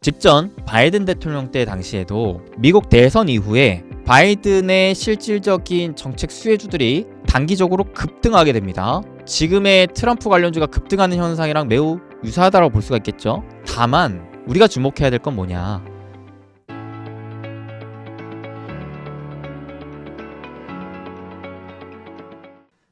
직전 바이든 대통령 때 당시에도 미국 대선 이후에 바이든의 실질적인 정책 수혜주들이 단기적으로 급등하게 됩니다. 지금의 트럼프 관련주가 급등하는 현상이랑 매우 유사하다고 볼 수가 있겠죠. 다만 우리가 주목해야 될 건 뭐냐,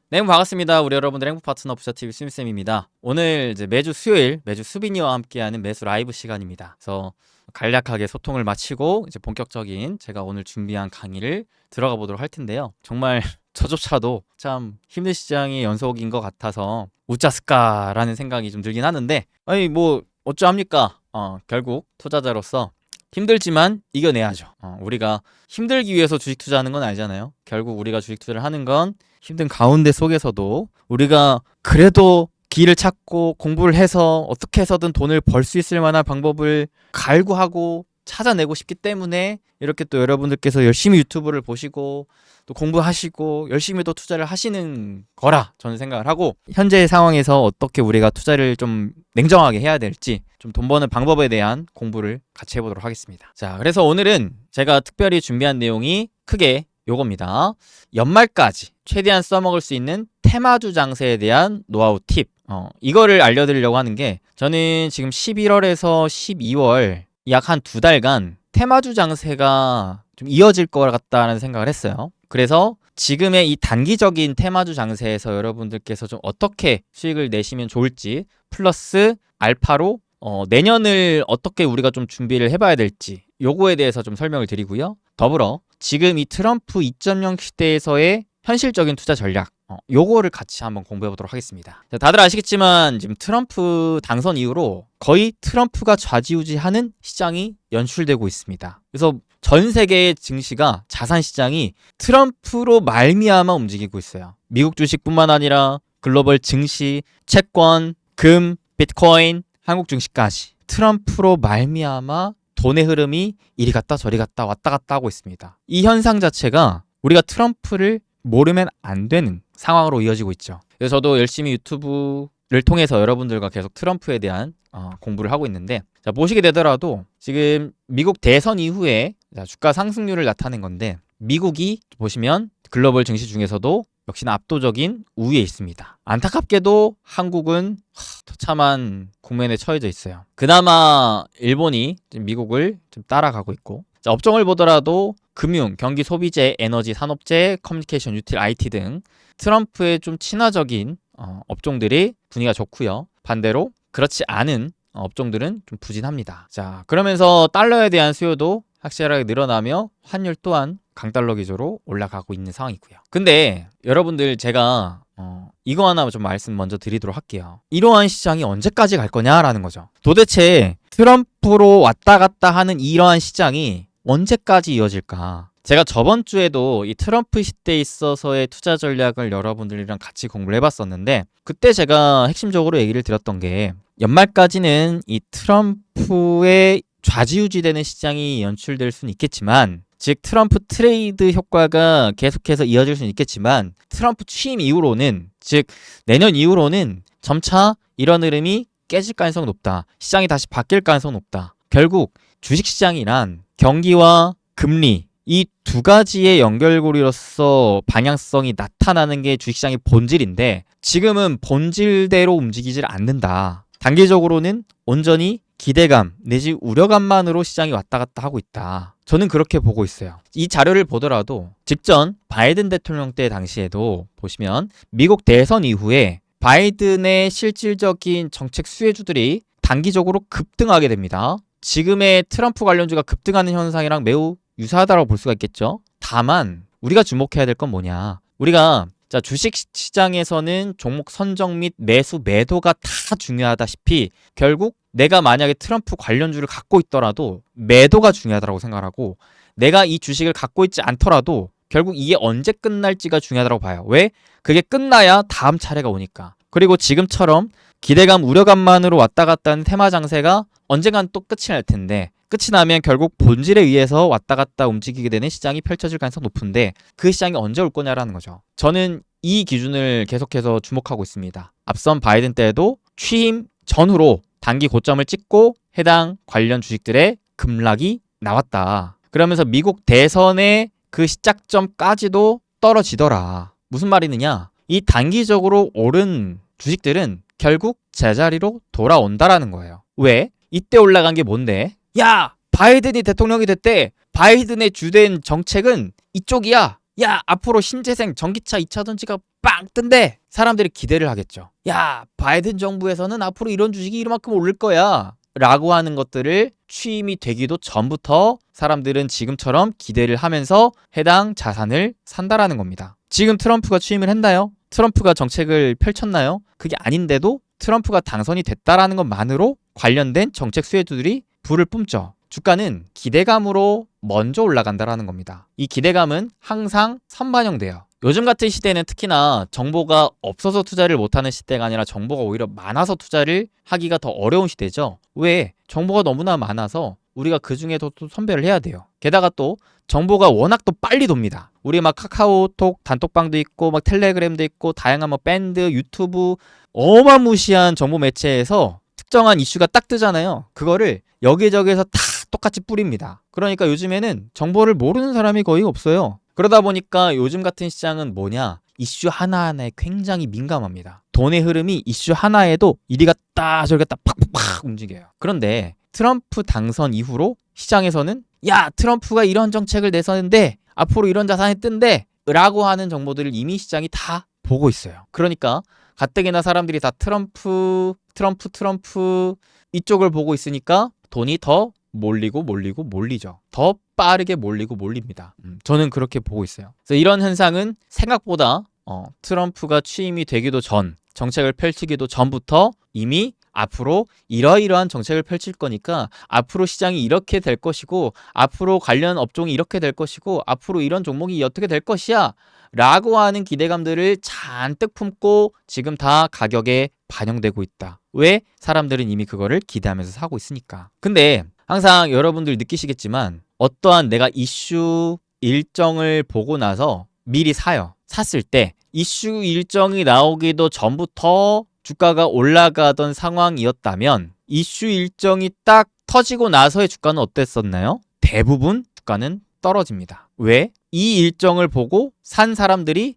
네, 반갑습니다. 우리 여러분들 행복 파트너 부자TV 수임쌤입니다. 오늘 이제 매주 수요일, 매주 수빈이와 함께하는 매수 라이브 시간입니다. 그래서 간략하게 소통을 마치고 이제 본격적인 제가 오늘 준비한 강의를 들어가 보도록 할 텐데요. 정말 저조차도 참 힘든 시장의 연속인 것 같아서 웃자스까라는 생각이 좀 들긴 하는데, 아니 뭐 어쩌합니까? 결국 투자자로서 힘들지만 이겨내야죠. 우리가 힘들기 위해서 주식 투자하는 건 아니잖아요. 결국 우리가 주식 투자를 하는 건 힘든 가운데 속에서도 우리가 그래도 길을 찾고 공부를 해서 어떻게 해서든 돈을 벌 수 있을 만한 방법을 갈구하고 찾아내고 싶기 때문에 이렇게 또 여러분들께서 열심히 유튜브를 보시고 또 공부하시고 열심히 또 투자를 하시는 거라 저는 생각을 하고, 현재 상황에서 어떻게 우리가 투자를 좀 냉정하게 해야 될지 좀 돈 버는 방법에 대한 공부를 같이 해보도록 하겠습니다. 자, 그래서 오늘은 제가 특별히 준비한 내용이 크게 요겁니다. 연말까지 최대한 써먹을 수 있는 테마주 장세에 대한 노하우 팁, 이거를 알려드리려고 하는 게, 저는 지금 11월에서 12월 약 한 2달간 테마주 장세가 좀 이어질 것 같다는 생각을 했어요. 그래서 지금의 이 단기적인 테마주 장세에서 여러분들께서 좀 어떻게 수익을 내시면 좋을지, 플러스 알파로 내년을 어떻게 우리가 좀 준비를 해봐야 될지, 요거에 대해서 좀 설명을 드리고요. 더불어 지금 이 트럼프 2.0 시대에서의 현실적인 투자 전략, 요거를 같이 한번 공부해 보도록 하겠습니다. 자, 다들 아시겠지만 지금 트럼프 당선 이후로 거의 트럼프가 좌지우지하는 시장이 연출되고 있습니다. 그래서 전 세계의 증시가, 자산 시장이 트럼프로 말미암아 움직이고 있어요. 미국 주식뿐만 아니라 글로벌 증시, 채권, 금, 비트코인, 한국 증시까지 트럼프로 말미암아 돈의 흐름이 이리 갔다 저리 갔다 왔다 갔다 하고 있습니다. 이 현상 자체가 우리가 트럼프를 모르면 안 되는 상황으로 이어지고 있죠. 그래서 저도 열심히 유튜브를 통해서 여러분들과 계속 트럼프에 대한 공부를 하고 있는데, 자, 보시게 되더라도 지금 미국 대선 이후에 주가 상승률을 나타낸 건데, 미국이 보시면 글로벌 증시 중에서도 역시나 압도적인 우위에 있습니다. 안타깝게도 한국은 처참한 국면에 처해져 있어요. 그나마 일본이 미국을 좀 따라가고 있고, 자, 업종을 보더라도 금융, 경기 소비재, 에너지, 산업재, 커뮤니케이션, 유틸, IT 등 트럼프의 좀 친화적인 업종들이 분위기가 좋고요. 반대로 그렇지 않은 업종들은 좀 부진합니다. 자, 그러면서 달러에 대한 수요도 확실하게 늘어나며 환율 또한 강달러 기조로 올라가고 있는 상황이고요. 근데 여러분들, 제가 이거 하나 좀 말씀 먼저 드리도록 할게요. 이러한 시장이 언제까지 갈 거냐라는 거죠. 도대체 트럼프로 왔다 갔다 하는 이러한 시장이 언제까지 이어질까? 제가 저번 주에도 이 트럼프 시대에 있어서의 투자 전략을 여러분들이랑 같이 공부를 해봤었는데, 그때 제가 핵심적으로 얘기를 드렸던 게, 연말까지는 이 트럼프의 좌지우지되는 시장이 연출될 수는 있겠지만, 즉 트럼프 트레이드 효과가 계속해서 이어질 수는 있겠지만, 트럼프 취임 이후로는, 즉 내년 이후로는 점차 이런 흐름이 깨질 가능성이 높다. 시장이 다시 바뀔 가능성이 높다. 결국 주식시장이란 경기와 금리, 이 두 가지의 연결고리로서 방향성이 나타나는 게 주식시장의 본질인데, 지금은 본질대로 움직이질 않는다. 단기적으로는 온전히 기대감 내지 우려감만으로 시장이 왔다 갔다 하고 있다. 저는 그렇게 보고 있어요. 이 자료를 보더라도 직전 바이든 대통령 때 당시에도 보시면 미국 대선 이후에 바이든의 실질적인 정책 수혜주들이 단기적으로 급등하게 됩니다. 지금의 트럼프 관련주가 급등하는 현상이랑 매우 유사하다고 볼 수가 있겠죠. 다만 우리가 주목해야 될 건 뭐냐, 우리가 주식 시장에서는 종목 선정 및 매수 매도가 다 중요하다시피, 결국 내가 만약에 트럼프 관련주를 갖고 있더라도 매도가 중요하다고 생각하고, 내가 이 주식을 갖고 있지 않더라도 결국 이게 언제 끝날지가 중요하다고 봐요. 왜? 그게 끝나야 다음 차례가 오니까. 그리고 지금처럼 기대감, 우려감만으로 왔다 갔다 하는 테마 장세가 언젠간 또 끝이 날 텐데, 끝이 나면 결국 본질에 의해서 왔다 갔다 움직이게 되는 시장이 펼쳐질 가능성이 높은데, 그 시장이 언제 올 거냐라는 거죠. 저는 이 기준을 계속해서 주목하고 있습니다. 앞선 바이든 때에도 취임 전후로 단기 고점을 찍고 해당 관련 주식들의 급락이 나왔다. 그러면서 미국 대선의 그 시작점까지도 떨어지더라. 무슨 말이느냐? 이 단기적으로 오른 주식들은 결국 제자리로 돌아온다라는 거예요. 왜? 이때 올라간 게 뭔데? 야! 바이든이 대통령이 됐대. 바이든의 주된 정책은 이쪽이야. 야! 앞으로 신재생 전기차 2차전지가 빵 뜬대. 사람들이 기대를 하겠죠. 야! 바이든 정부에서는 앞으로 이런 주식이 이만큼 오를 거야. 라고 하는 것들을 취임이 되기도 전부터 사람들은 지금처럼 기대를 하면서 해당 자산을 산다라는 겁니다. 지금 트럼프가 취임을 했나요? 트럼프가 정책을 펼쳤나요? 그게 아닌데도 트럼프가 당선이 됐다라는 것만으로 관련된 정책 수혜주들이 불을 뿜죠. 주가는 기대감으로 먼저 올라간다라는 겁니다. 이 기대감은 항상 선반영돼요. 요즘 같은 시대는 특히나 정보가 없어서 투자를 못하는 시대가 아니라 정보가 오히려 많아서 투자를 하기가 더 어려운 시대죠. 왜? 정보가 너무나 많아서 우리가 그 중에도 또 선별을 해야 돼요. 게다가 또 정보가 워낙 또 빨리 돕니다. 우리 막 카카오톡 단톡방도 있고 막 텔레그램도 있고 다양한 뭐 밴드, 유튜브 어마무시한 정보 매체에서 특정한 이슈가 딱 뜨잖아요. 그거를 여기저기에서 다 똑같이 뿌립니다. 그러니까 요즘에는 정보를 모르는 사람이 거의 없어요. 그러다 보니까 요즘 같은 시장은 뭐냐? 이슈 하나하나에 굉장히 민감합니다. 돈의 흐름이 이슈 하나에도 이리 갔다 저리 갔다 팍팍팍 움직여요. 그런데 트럼프 당선 이후로 시장에서는 야, 트럼프가 이런 정책을 내서는데 앞으로 이런 자산이 뜬대 라고 하는 정보들을 이미 시장이 다 보고 있어요. 그러니까 가뜩이나 사람들이 다 트럼프 이쪽을 보고 있으니까 돈이 더 몰리죠. 더 빠르게 몰립니다. 저는 그렇게 보고 있어요. 그래서 이런 현상은 생각보다 트럼프가 취임이 되기도 전, 정책을 펼치기도 전부터 이미 앞으로 이러이러한 정책을 펼칠 거니까 앞으로 시장이 이렇게 될 것이고 앞으로 관련 업종이 이렇게 될 것이고 앞으로 이런 종목이 어떻게 될 것이야 라고 하는 기대감들을 잔뜩 품고 지금 다 가격에 반영되고 있다. 왜? 사람들은 이미 그거를 기대하면서 사고 있으니까. 근데 항상 여러분들 느끼시겠지만 어떠한 내가 이슈 일정을 보고 나서 미리 사요. 샀을 때 이슈 일정이 나오기도 전부터 주가가 올라가던 상황이었다면 이슈 일정이 딱 터지고 나서의 주가는 어땠었나요? 대부분 주가는 떨어집니다. 왜? 이 일정을 보고 산 사람들이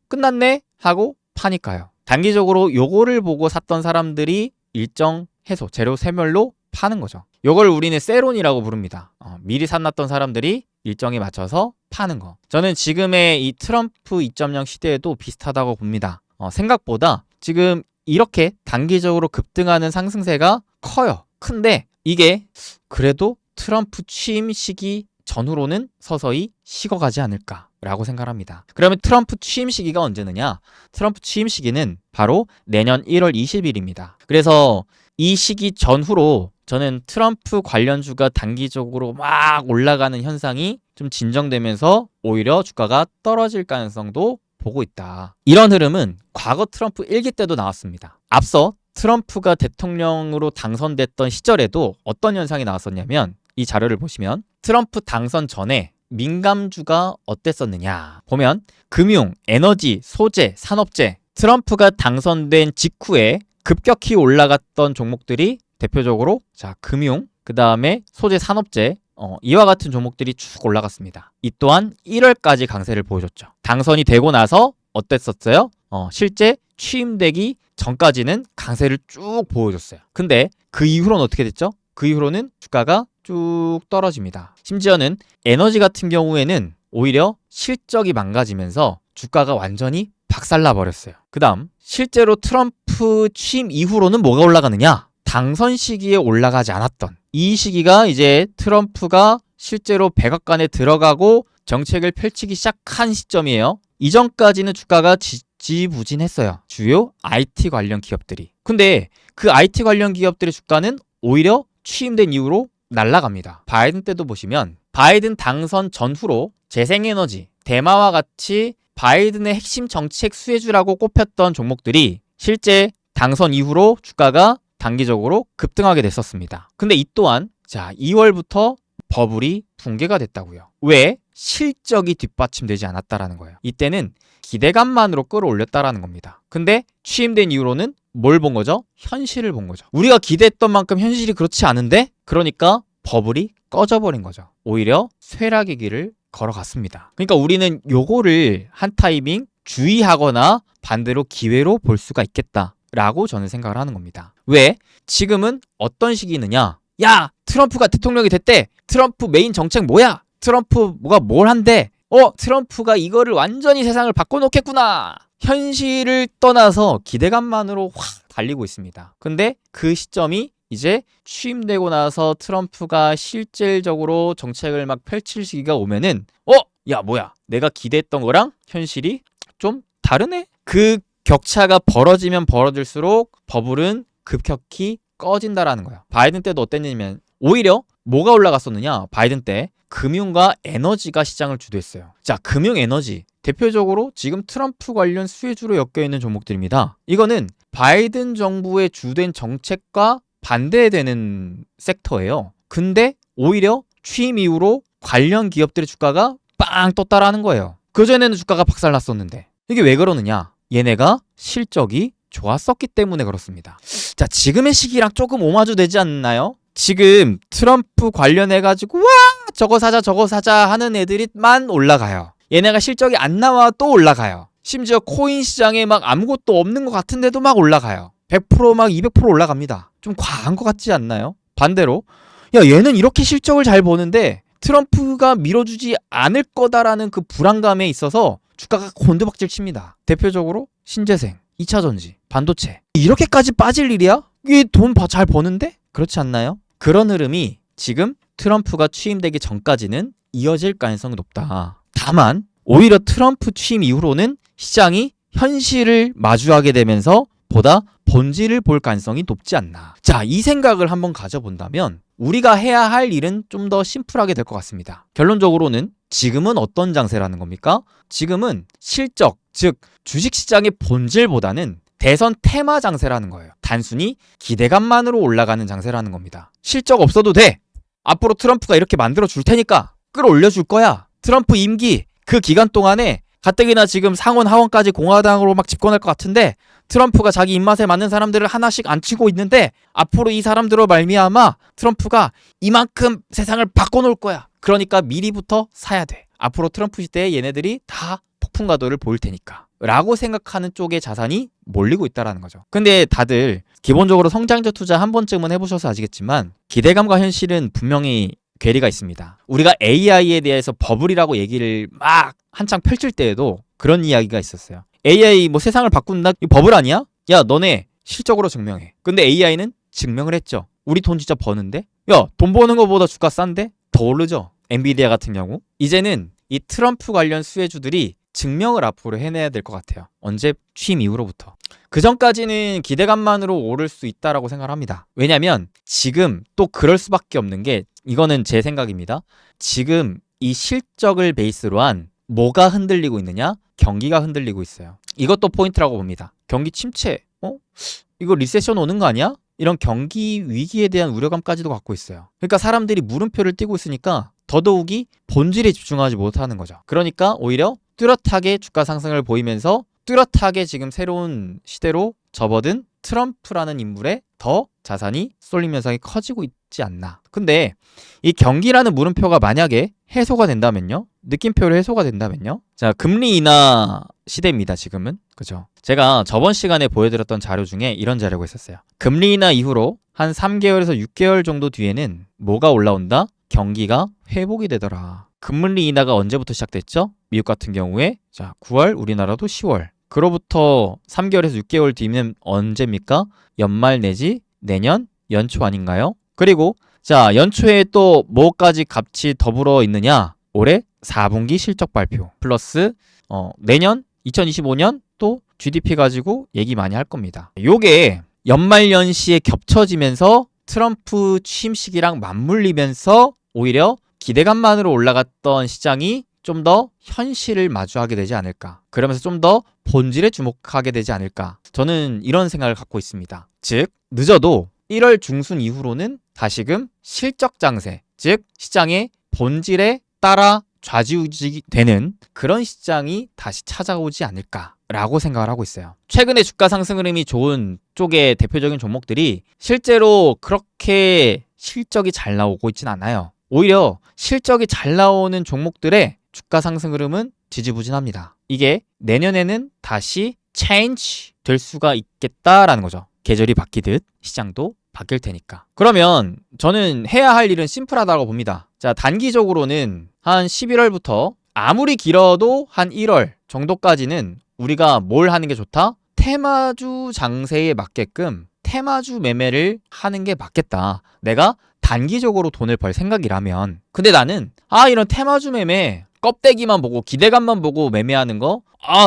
끝났네? 하고 파니까요. 단기적으로 요거를 보고 샀던 사람들이 일정 해소, 재료 세멸로 파는 거죠. 요걸 우리는 세론이라고 부릅니다. 미리 샀놨던 사람들이 일정에 맞춰서 파는 거. 저는 지금의 이 트럼프 2.0 시대에도 비슷하다고 봅니다. 생각보다 지금 이렇게 단기적으로 급등하는 상승세가 커요. 큰데 이게 그래도 트럼프 취임 시기 전후로는 서서히 식어가지 않을까라고 생각합니다. 그러면 트럼프 취임 시기가 언제느냐? 트럼프 취임 시기는 바로 내년 1월 20일입니다. 그래서 이 시기 전후로 저는 트럼프 관련주가 단기적으로 막 올라가는 현상이 좀 진정되면서 오히려 주가가 떨어질 가능성도 보고 있다. 이런 흐름은 과거 트럼프 1기 때도 나왔습니다. 앞서 트럼프가 대통령으로 당선됐던 시절에도 어떤 현상이 나왔었냐면 이 자료를 보시면 트럼프 당선 전에 민감주가 어땠었느냐 보면 금융, 에너지, 소재, 산업재 트럼프가 당선된 직후에 급격히 올라갔던 종목들이 대표적으로 금융, 그 다음에 소재, 산업재 이와 같은 종목들이 쭉 올라갔습니다. 이 또한 1월까지 강세를 보여줬죠. 당선이 되고 나서 어땠었어요? 실제 취임되기 전까지는 강세를 쭉 보여줬어요. 근데 그 이후로는 어떻게 됐죠? 그 이후로는 주가가 쭉 떨어집니다. 심지어는 에너지 같은 경우에는 오히려 실적이 망가지면서 주가가 완전히 박살나 버렸어요. 그 다음 실제로 트럼프 취임 이후로는 뭐가 올라가느냐? 당선 시기에 올라가지 않았던 이 시기가 이제 트럼프가 실제로 백악관에 들어가고 정책을 펼치기 시작한 시점이에요. 이전까지는 주가가 지지부진했어요. 주요 IT 관련 기업들이. 근데 그 IT 관련 기업들의 주가는 오히려 취임된 이후로 날아갑니다. 바이든 때도 보시면 바이든 당선 전후로 재생에너지, 대마와 같이 바이든의 핵심 정책 수혜주라고 꼽혔던 종목들이 실제 당선 이후로 주가가 단기적으로 급등하게 됐었습니다. 근데 이 또한 2월부터 버블이 붕괴가 됐다고요. 왜? 실적이 뒷받침되지 않았다라는 거예요. 이때는 기대감만으로 끌어올렸다라는 겁니다. 근데 취임된 이후로는 뭘 본 거죠? 현실을 본 거죠. 우리가 기대했던 만큼 현실이 그렇지 않은데, 그러니까 버블이 꺼져버린 거죠. 오히려 쇠락의 길을 걸어갔습니다. 그러니까 우리는 요거를 한 타이밍 주의하거나 반대로 기회로 볼 수가 있겠다라고 저는 생각을 하는 겁니다. 왜? 지금은 어떤 시기느냐? 야, 트럼프가 대통령이 됐대. 트럼프 메인 정책 뭐야? 트럼프 뭐가 뭘 한대? 트럼프가 이거를 완전히 세상을 바꿔놓겠구나. 현실을 떠나서 기대감만으로 확 달리고 있습니다. 근데 그 시점이 이제 취임되고 나서 트럼프가 실질적으로 정책을 막 펼칠 시기가 오면은 야, 뭐야, 내가 기대했던 거랑 현실이 좀 다르네? 그 격차가 벌어지면 벌어질수록 버블은 급격히 꺼진다라는 거예요. 바이든 때도 어땠냐면 오히려 뭐가 올라갔었느냐? 바이든 때 금융과 에너지가 시장을 주도했어요. 자, 금융 에너지 대표적으로 지금 트럼프 관련 수혜주로 엮여있는 종목들입니다. 이거는 바이든 정부의 주된 정책과 반대되는 섹터예요. 근데 오히려 취임 이후로 관련 기업들의 주가가 빵 떴다라는 거예요. 그전에는 주가가 박살났었는데 이게 왜 그러느냐? 얘네가 실적이 좋았었기 때문에 그렇습니다. 자, 지금의 시기랑 조금 오마주 되지 않나요? 지금 트럼프 관련해가지고 와, 저거 사자 하는 애들이만 올라가요. 얘네가 실적이 안 나와 또 올라가요. 심지어 코인 시장에 막 아무것도 없는 것 같은데도 막 올라가요. 100% 막 200% 올라갑니다. 좀 과한 것 같지 않나요? 반대로 야, 얘는 이렇게 실적을 잘 보는데 트럼프가 밀어주지 않을 거다라는 그 불안감에 있어서 주가가 곤두박질 칩니다. 대표적으로 신재생, 2차전지, 반도체. 이렇게까지 빠질 일이야? 이게 돈 잘 버는데? 그렇지 않나요? 그런 흐름이 지금 트럼프가 취임되기 전까지는 이어질 가능성이 높다. 다만 오히려 트럼프 취임 이후로는 시장이 현실을 마주하게 되면서 보다 본질을 볼 가능성이 높지 않나. 자, 이 생각을 한번 가져본다면 우리가 해야 할 일은 좀 더 심플하게 될 것 같습니다. 결론적으로는 지금은 어떤 장세라는 겁니까? 지금은 실적, 즉 주식시장의 본질보다는 대선 테마 장세라는 거예요. 단순히 기대감만으로 올라가는 장세라는 겁니다. 실적 없어도 돼. 앞으로 트럼프가 이렇게 만들어 줄 테니까 끌어올려 줄 거야. 트럼프 임기 그 기간 동안에 가뜩이나 지금 상원 하원까지 공화당으로 막 집권할 것 같은데 트럼프가 자기 입맛에 맞는 사람들을 하나씩 앉히고 있는데 앞으로 이 사람들로 말미암아 트럼프가 이만큼 세상을 바꿔놓을 거야. 그러니까 미리부터 사야 돼. 앞으로 트럼프 시대에 얘네들이 다 폭풍가도를 보일 테니까 라고 생각하는 쪽의 자산이 몰리고 있다는 거죠. 근데 다들 기본적으로 성장적 투자 한 번쯤은 해보셔서 아시겠지만 기대감과 현실은 분명히 괴리가 있습니다. 우리가 AI에 대해서 버블이라고 얘기를 막 한창 펼칠 때에도 그런 이야기가 있었어요. AI 뭐 세상을 바꾼다? 이거 버블 아니야? 야, 너네 실적으로 증명해. 근데 AI는 증명을 했죠. 우리 돈 진짜 버는데? 야, 돈 버는 거보다 주가 싼데? 더 오르죠. 엔비디아 같은 경우. 이제는 이 트럼프 관련 수혜주들이 증명을 앞으로 해내야 될 것 같아요. 언제? 취임 이후로부터. 그 전까지는 기대감만으로 오를 수 있다라고 생각을 합니다. 왜냐면 지금 또 그럴 수밖에 없는 게 이거는 제 생각입니다. 지금 이 실적을 베이스로 한 뭐가 흔들리고 있느냐? 경기가 흔들리고 있어요. 이것도 포인트라고 봅니다. 경기 침체. 이거 리세션 오는 거 아니야? 이런 경기 위기에 대한 우려감까지도 갖고 있어요. 그러니까 사람들이 물음표를 띄고 있으니까 더더욱이 본질에 집중하지 못하는 거죠. 그러니까 오히려 뚜렷하게 주가 상승을 보이면서 뚜렷하게 지금 새로운 시대로 접어든 트럼프라는 인물에 더 자산이 쏠림 현상이 커지고 있지 않나. 근데 이 경기라는 물음표가 만약에 해소가 된다면요? 느낌표로 해소가 된다면요? 자, 금리 인하 시대입니다, 지금은. 그죠? 제가 저번 시간에 보여드렸던 자료 중에 이런 자료가 있었어요. 금리 인하 이후로 한 3개월에서 6개월 정도 뒤에는 뭐가 올라온다? 경기가 회복이 되더라. 금리 인하가 언제부터 시작됐죠? 미국 같은 경우에 자 9월, 우리나라도 10월. 그로부터 3개월에서 6개월 뒤면 언제입니까? 연말 내지 내년 연초 아닌가요? 그리고 자 연초에 또 뭐까지 같이 더불어 있느냐? 올해 4분기 실적 발표 플러스 내년 2025년 또 GDP 가지고 얘기 많이 할 겁니다. 요게 연말연시에 겹쳐지면서 트럼프 취임 시기랑 맞물리면서 오히려 기대감만으로 올라갔던 시장이 좀 더 현실을 마주하게 되지 않을까. 그러면서 좀 더 본질에 주목하게 되지 않을까. 저는 이런 생각을 갖고 있습니다. 즉 늦어도 1월 중순 이후로는 다시금 실적 장세, 즉 시장의 본질에 따라 좌지우지 되는 그런 시장이 다시 찾아오지 않을까라고 생각을 하고 있어요. 최근에 주가 상승 흐름이 좋은 쪽의 대표적인 종목들이 실제로 그렇게 실적이 잘 나오고 있진 않아요. 오히려 실적이 잘 나오는 종목들의 주가 상승 흐름은 지지부진합니다. 이게 내년에는 다시 change 될 수가 있겠다라는 거죠. 계절이 바뀌듯 시장도 바뀔 테니까. 그러면 저는 해야 할 일은 심플하다고 봅니다. 자, 단기적으로는 한 11월부터 아무리 길어도 한 1월 정도까지는 우리가 뭘 하는 게 좋다? 테마주 장세에 맞게끔 테마주 매매를 하는 게 맞겠다. 내가 단기적으로 돈을 벌 생각이라면. 근데 나는 이런 테마주 매매 껍데기만 보고 기대감만 보고 매매하는 거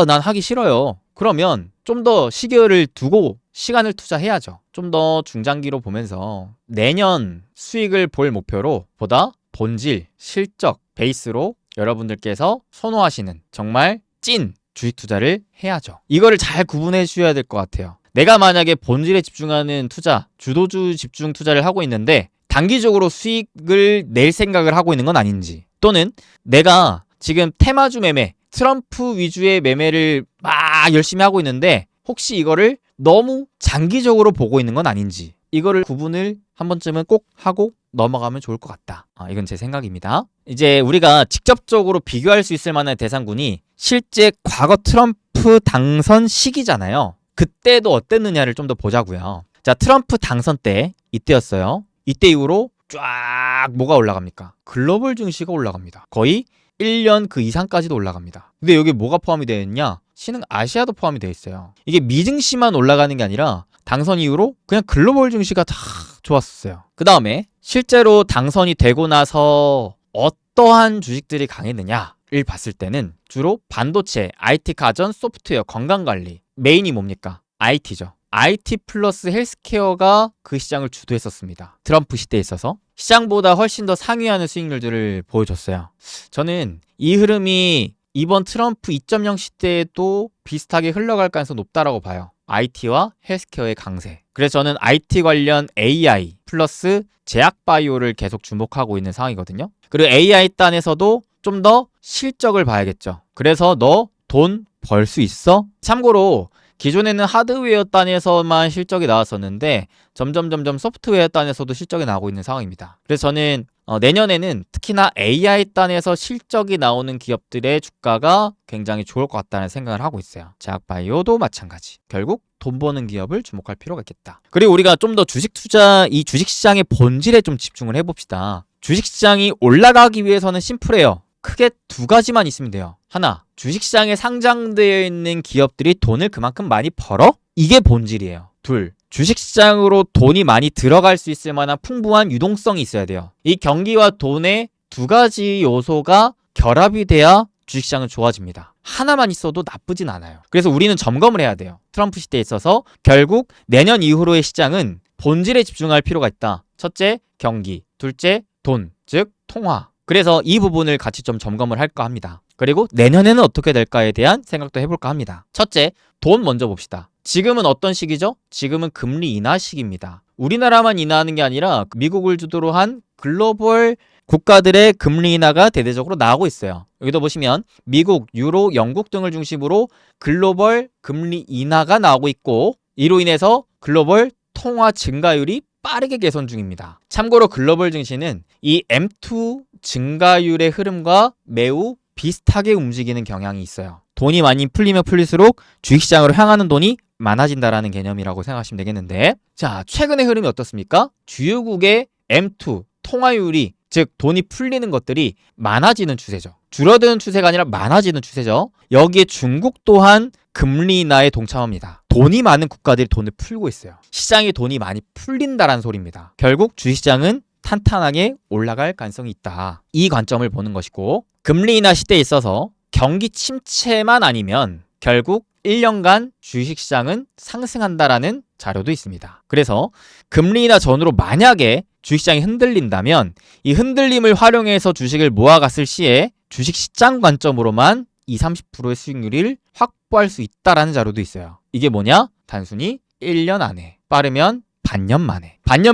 난 하기 싫어요. 그러면 좀 더 시계를 두고 시간을 투자해야죠. 좀 더 중장기로 보면서 내년 수익을 볼 목표로 보다 본질, 실적, 베이스로 여러분들께서 선호하시는 정말 찐 주식 투자를 해야죠. 이거를 잘 구분해 주셔야 될 것 같아요. 내가 만약에 본질에 집중하는 투자, 주도주 집중 투자를 하고 있는데 단기적으로 수익을 낼 생각을 하고 있는 건 아닌지, 또는 내가 지금 테마주 매매, 트럼프 위주의 매매를 막 열심히 하고 있는데 혹시 이거를 너무 장기적으로 보고 있는 건 아닌지, 이거를 구분을 한 번쯤은 꼭 하고 넘어가면 좋을 것 같다. 이건 제 생각입니다. 이제 우리가 직접적으로 비교할 수 있을 만한 대상군이 실제 과거 트럼프 당선 시기잖아요. 그때도 어땠느냐를 좀 더 보자고요. 자, 트럼프 당선 때 이때였어요. 이때 이후로 쫙 뭐가 올라갑니까? 글로벌 증시가 올라갑니다. 거의 1년 그 이상까지도 올라갑니다. 근데 여기 뭐가 포함이 되어 있냐? 신흥 아시아도 포함이 되어 있어요. 이게 미증시만 올라가는 게 아니라 당선 이후로 그냥 글로벌 증시가 다 좋았었어요. 그 다음에 실제로 당선이 되고 나서 어떠한 주식들이 강했느냐를 봤을 때는 주로 반도체, IT 가전, 소프트웨어, 건강관리, 메인이 뭡니까? IT죠. IT 플러스 헬스케어가 그 시장을 주도했었습니다. 트럼프 시대에 있어서 시장보다 훨씬 더 상위하는 수익률들을 보여줬어요. 저는 이 흐름이 이번 트럼프 2.0 시대에도 비슷하게 흘러갈 가능성이 높다라고 봐요. IT와 헬스케어의 강세. 그래서 저는 IT 관련 AI 플러스 제약바이오를 계속 주목하고 있는 상황이거든요. 그리고 AI 단에서도 좀 더 실적을 봐야겠죠. 그래서 너 돈 벌 수 있어? 참고로 기존에는 하드웨어 단에서만 실적이 나왔었는데 점점 소프트웨어 단에서도 실적이 나오고 있는 상황입니다. 그래서 저는 내년에는 특히나 AI 단에서 실적이 나오는 기업들의 주가가 굉장히 좋을 것 같다는 생각을 하고 있어요. 제약바이오도 마찬가지. 결국 돈 버는 기업을 주목할 필요가 있겠다. 그리고 우리가 좀 더 주식 투자, 이 주식시장의 본질에 좀 집중을 해봅시다. 주식시장이 올라가기 위해서는 심플해요. 크게 두 가지만 있으면 돼요. 하나, 주식시장에 상장되어 있는 기업들이 돈을 그만큼 많이 벌어? 이게 본질이에요. 둘, 주식시장으로 돈이 많이 들어갈 수 있을 만한 풍부한 유동성이 있어야 돼요. 이 경기와 돈의 두 가지 요소가 결합이 돼야 주식시장은 좋아집니다. 하나만 있어도 나쁘진 않아요. 그래서 우리는 점검을 해야 돼요. 트럼프 시대에 있어서 결국 내년 이후로의 시장은 본질에 집중할 필요가 있다. 첫째, 경기. 둘째, 돈, 즉 통화. 그래서 이 부분을 같이 좀 점검을 할까 합니다. 그리고 내년에는 어떻게 될까에 대한 생각도 해볼까 합니다. 첫째, 돈 먼저 봅시다. 지금은 어떤 시기죠? 지금은 금리 인하 시기입니다. 우리나라만 인하하는 게 아니라 미국을 주도로 한 글로벌 국가들의 금리 인하가 대대적으로 나오고 있어요. 여기도 보시면 미국, 유로, 영국 등을 중심으로 글로벌 금리 인하가 나오고 있고, 이로 인해서 글로벌 통화 증가율이 빠르게 개선 중입니다. 참고로 글로벌 증시는 이 M2 증가율의 흐름과 매우 비슷하게 움직이는 경향이 있어요. 돈이 많이 풀리면 풀릴수록 주식시장으로 향하는 돈이 많아진다라는 개념이라고 생각하시면 되겠는데, 자, 최근의 흐름이 어떻습니까? 주요국의 M2 통화율이, 즉 돈이 풀리는 것들이 많아지는 추세죠. 줄어드는 추세가 아니라 많아지는 추세죠. 여기에 중국 또한 금리 인하에 동참합니다. 돈이 많은 국가들이 돈을 풀고 있어요. 시장에 돈이 많이 풀린다라는 소리입니다. 결국 주식시장은 탄탄하게 올라갈 가능성이 있다. 이 관점을 보는 것이고, 금리 인하 시대에 있어서 경기 침체만 아니면 결국 1년간 주식시장은 상승한다라는 자료도 있습니다. 그래서 금리 인하 전후로 만약에 주식시장이 흔들린다면 이 흔들림을 활용해서 주식을 모아갔을 시에 주식시장 관점으로만 20-30%의 수익률을 확보할 수 있다라는 자료도 있어요. 이게 뭐냐? 단순히 1년 안에, 빠르면 반년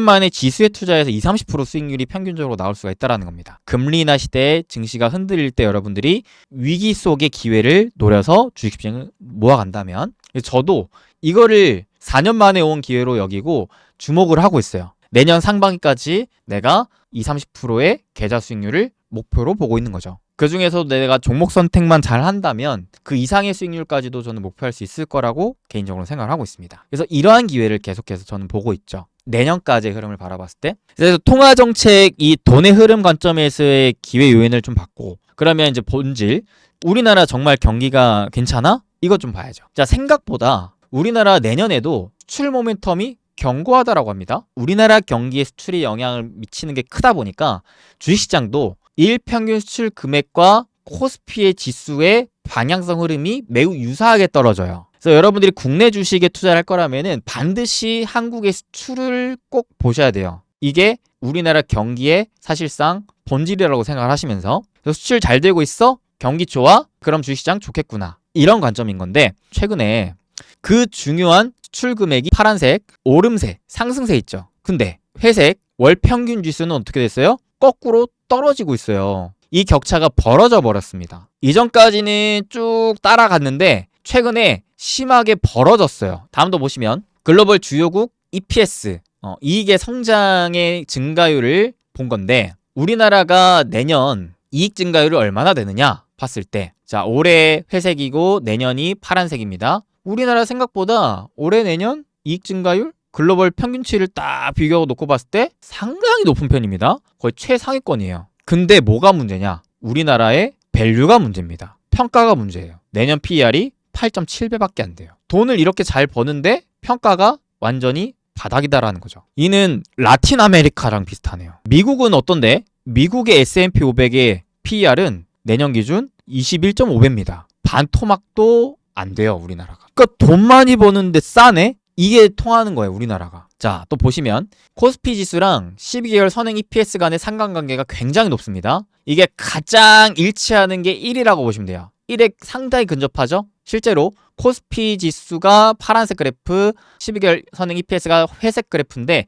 만에 지수에 투자해서 20-30% 수익률이 평균적으로 나올 수가 있다는 겁니다. 금리 인하 시대에 증시가 흔들릴 때 여러분들이 위기 속의 기회를 노려서 주식시장을 모아간다면, 저도 이거를 4년 만에 온 기회로 여기고 주목을 하고 있어요. 내년 상반기까지 내가 20-30%의 계좌 수익률을 목표로 보고 있는 거죠. 그 중에서 내가 종목 선택만 잘 한다면 그 이상의 수익률까지도 저는 목표할 수 있을 거라고 개인적으로 생각을 하고 있습니다. 그래서 이러한 기회를 계속해서 저는 보고 있죠. 내년까지의 흐름을 바라봤을 때. 그래서 통화정책, 이 돈의 흐름 관점에서의 기회 요인을 좀 봤고, 그러면 이제 본질, 우리나라 정말 경기가 괜찮아? 이것 좀 봐야죠. 자, 생각보다 우리나라 내년에도 수출 모멘텀이 견고하다라고 합니다. 우리나라 경기에 수출이 영향을 미치는 게 크다 보니까 주식시장도 일평균 수출 금액과 코스피의 지수의 방향성 흐름이 매우 유사하게 떨어져요. 그래서 여러분들이 국내 주식에 투자를 할 거라면은 반드시 한국의 수출을 꼭 보셔야 돼요. 이게 우리나라 경기의 사실상 본질이라고 생각을 하시면서, 수출 잘 되고 있어? 경기 좋아? 그럼 주식시장 좋겠구나. 이런 관점인 건데, 최근에 그 중요한 수출 금액이 파란색, 오름세, 상승세 있죠. 근데 회색, 월 평균 지수는 어떻게 됐어요? 거꾸로 떨어지고 있어요. 이 격차가 벌어져 버렸습니다. 이전까지는 쭉 따라갔는데 최근에 심하게 벌어졌어요. 다음도 보시면 글로벌 주요국 EPS, 이익의 성장의 증가율을 본 건데, 우리나라가 내년 이익 증가율이 얼마나 되느냐 봤을 때, 자, 올해 회색이고 내년이 파란색입니다. 우리나라 생각보다 올해 내년 이익 증가율 글로벌 평균치를 딱 비교하고 놓고 봤을 때 상당히 높은 편입니다. 거의 최상위권이에요. 근데 뭐가 문제냐? 우리나라의 밸류가 문제입니다. 평가가 문제예요. 내년 PER이 8.7배밖에 안 돼요. 돈을 이렇게 잘 버는데 평가가 완전히 바닥이다라는 거죠. 이는 라틴 아메리카랑 비슷하네요. 미국은 어떤데? 미국의 S&P 500의 PER은 내년 기준 21.5배입니다. 반토막도 안 돼요, 우리나라가. 그러니까 돈 많이 버는데 싸네? 이게 통하는 거예요, 우리나라가. 자, 또 보시면 코스피 지수랑 12개월 선행 EPS 간의 상관관계가 굉장히 높습니다. 이게 가장 일치하는 게 1이라고 보시면 돼요. 1에 상당히 근접하죠? 실제로 코스피 지수가 파란색 그래프, 12개월 선행 EPS가 회색 그래프인데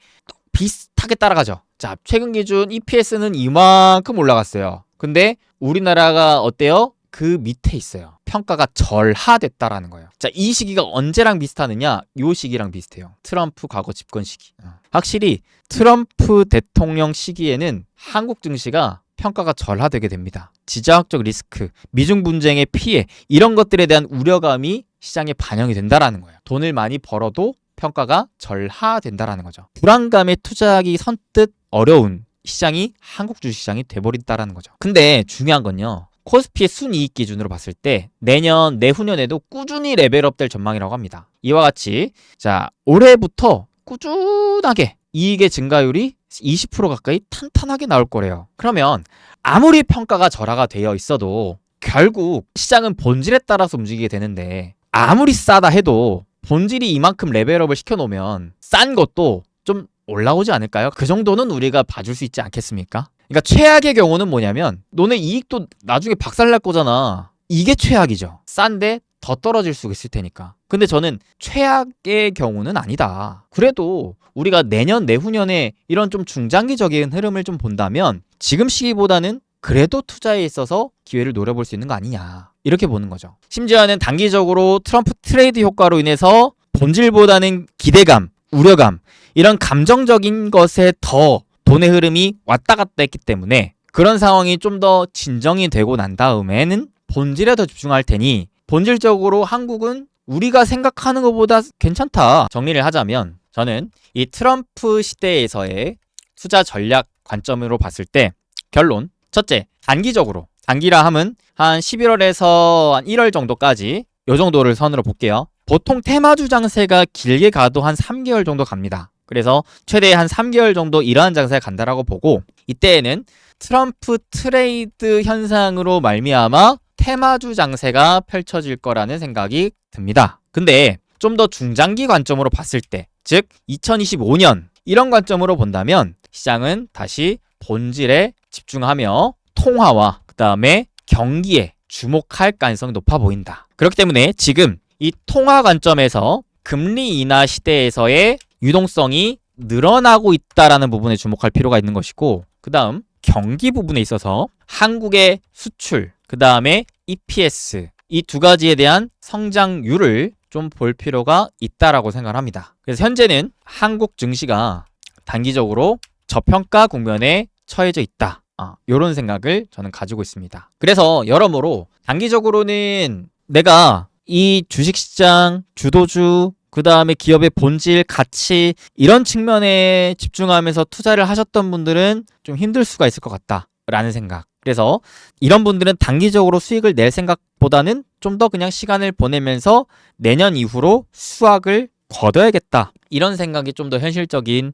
비슷하게 따라가죠. 자, 최근 기준 EPS는 이만큼 올라갔어요. 근데 우리나라가 어때요? 그 밑에 있어요. 평가가 절하됐다라는 거예요. 자, 이 시기가 언제랑 비슷하느냐? 요 시기랑 비슷해요. 트럼프 과거 집권 시기. 확실히 트럼프 대통령 시기에는 한국 증시가 평가가 절하되게 됩니다. 지정학적 리스크, 미중 분쟁의 피해, 이런 것들에 대한 우려감이 시장에 반영이 된다라는 거예요. 돈을 많이 벌어도 평가가 절하된다라는 거죠. 불안감에 투자하기 선뜻 어려운 시장이 한국 주식시장이 돼버린다라는 거죠. 근데 중요한 건요, 코스피의 순이익 기준으로 봤을 때 내년, 내후년에도 꾸준히 레벨업 될 전망이라고 합니다. 이와 같이, 자, 올해부터 꾸준하게 이익의 증가율이 20% 가까이 탄탄하게 나올 거래요. 그러면 아무리 평가가 절하가 되어 있어도 결국 시장은 본질에 따라서 움직이게 되는데, 아무리 싸다 해도 본질이 이만큼 레벨업을 시켜놓으면 싼 것도 좀 올라오지 않을까요? 그 정도는 우리가 봐줄 수 있지 않겠습니까? 그러니까 최악의 경우는 뭐냐면, 너네 이익도 나중에 박살날 거잖아. 이게 최악이죠. 싼데 더 떨어질 수 있을 테니까. 근데 저는 최악의 경우는 아니다. 그래도 우리가 내년, 내후년에 이런 좀 중장기적인 흐름을 좀 본다면 지금 시기보다는 그래도 투자에 있어서 기회를 노려볼 수 있는 거 아니냐, 이렇게 보는 거죠. 심지어는 단기적으로 트럼프 트레이드 효과로 인해서 본질보다는 기대감, 우려감, 이런 감정적인 것에 더 돈의 흐름이 왔다 갔다 했기 때문에, 그런 상황이 좀 더 진정이 되고 난 다음에는 본질에 더 집중할 테니, 본질적으로 한국은 우리가 생각하는 것보다 괜찮다. 정리를 하자면, 저는 이 트럼프 시대에서의 투자 전략 관점으로 봤을 때 결론, 첫째, 단기적으로, 단기라 함은 한 11월에서 한 1월 정도까지, 요 정도를 선으로 볼게요. 보통 테마주 장세가 길게 가도 한 3개월 정도 갑니다. 그래서 최대 한 3개월 정도 이러한 장세가 간다라고 보고, 이때에는 트럼프 트레이드 현상으로 말미암아 테마주 장세가 펼쳐질 거라는 생각이 듭니다. 근데 좀 더 중장기 관점으로 봤을 때, 즉 2025년 이런 관점으로 본다면 시장은 다시 본질에 집중하며 통화와 그 다음에 경기에 주목할 가능성이 높아 보인다. 그렇기 때문에 지금 이 통화 관점에서 금리 인하 시대에서의 유동성이 늘어나고 있다라는 부분에 주목할 필요가 있는 것이고, 그 다음 경기 부분에 있어서 한국의 수출, 그 다음에 EPS, 이 두 가지에 대한 성장률을 좀 볼 필요가 있다라고 생각을 합니다. 그래서 현재는 한국 증시가 단기적으로 저평가 국면에 처해져 있다. 이런 생각을 저는 가지고 있습니다. 그래서 여러모로 단기적으로는 내가 이 주식시장, 주도주, 그 다음에 기업의 본질, 가치 이런 측면에 집중하면서 투자를 하셨던 분들은 좀 힘들 수가 있을 것 같다라는 생각. 그래서 이런 분들은 단기적으로 수익을 낼 생각보다는 좀 더 그냥 시간을 보내면서 내년 이후로 수확을 거둬야겠다. 이런 생각이 좀 더 현실적인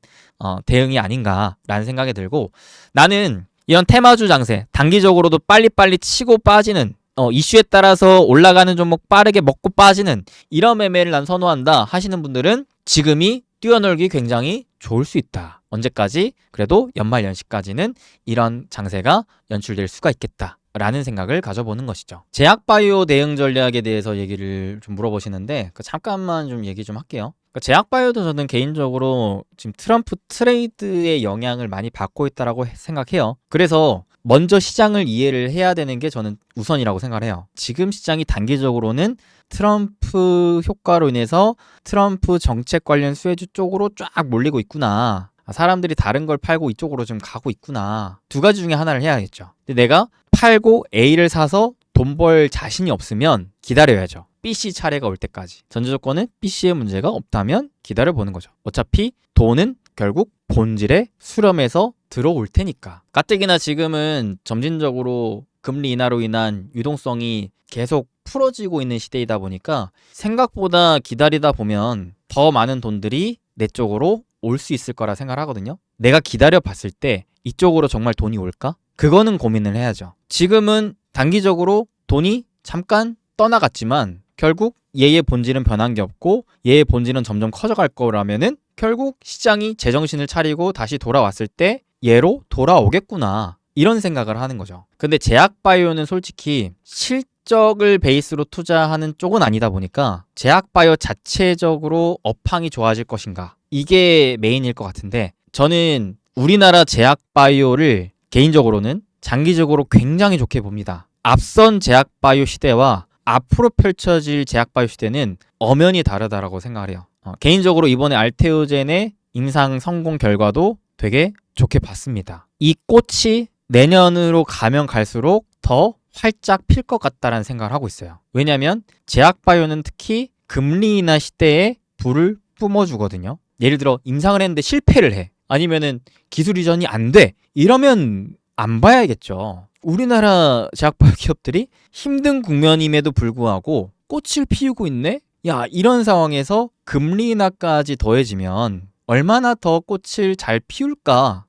대응이 아닌가라는 생각이 들고, 나는 이런 테마주 장세, 단기적으로도 빨리빨리 치고 빠지는 이슈에 따라서 올라가는 종목 빠르게 먹고 빠지는 이런 매매를 난 선호한다 하시는 분들은 지금이 뛰어놀기 굉장히 좋을 수 있다. 언제까지? 그래도 연말 연시까지는 이런 장세가 연출될 수가 있겠다 라는 생각을 가져보는 것이죠. 제약바이오 대응 전략에 대해서 얘기를 좀 물어보시는데 잠깐만 좀 얘기 좀 할게요. 제약바이오도 저는 개인적으로 지금 트럼프 트레이드의 영향을 많이 받고 있다라고 생각해요. 그래서 먼저 시장을 이해를 해야 되는 게 저는 우선이라고 생각을 해요. 지금 시장이 단기적으로는 트럼프 효과로 인해서 트럼프 정책 관련 수혜주 쪽으로 쫙 몰리고 있구나. 사람들이 다른 걸 팔고 이쪽으로 좀 가고 있구나. 두 가지 중에 하나를 해야겠죠. 근데 내가 팔고 A를 사서 돈 벌 자신이 없으면 기다려야죠. BC 차례가 올 때까지. 전제 조건은 BC에 문제가 없다면 기다려보는 거죠. 어차피 돈은 결국 본질에 수렴해서 들어올 테니까. 가뜩이나 지금은 점진적으로 금리 인하로 인한 유동성이 계속 풀어지고 있는 시대이다 보니까 생각보다 기다리다 보면 더 많은 돈들이 내 쪽으로 올 수 있을 거라 생각을 하거든요. 내가 기다려 봤을 때 이쪽으로 정말 돈이 올까? 그거는 고민을 해야죠. 지금은 단기적으로 돈이 잠깐 떠나갔지만 결국 얘의 본질은 변한 게 없고 얘의 본질은 점점 커져갈 거라면은 결국 시장이 제정신을 차리고 다시 돌아왔을 때 얘로 돌아오겠구나 이런 생각을 하는 거죠. 근데 제약바이오는 솔직히 실적을 베이스로 투자하는 쪽은 아니다 보니까 제약바이오 자체적으로 업황이 좋아질 것인가 이게 메인일 것 같은데, 저는 우리나라 제약바이오를 개인적으로는 장기적으로 굉장히 좋게 봅니다. 앞선 제약바이오 시대와 앞으로 펼쳐질 제약바이오 시대는 엄연히 다르다라고 생각을 해요. 개인적으로 이번에 알테오젠의 임상 성공 결과도 되게 좋게 봤습니다. 이 꽃이 내년으로 가면 갈수록 더 활짝 필 것 같다라는 생각을 하고 있어요. 왜냐하면 제약바이오는 특히 금리 인하 시대에 불을 뿜어주거든요. 예를 들어 임상을 했는데 실패를 해. 아니면은 기술 이전이 안 돼. 이러면 안 봐야겠죠. 우리나라 제약바이오 기업들이 힘든 국면임에도 불구하고 꽃을 피우고 있네? 야, 이런 상황에서 금리 인하까지 더해지면 얼마나 더 꽃을 잘 피울까?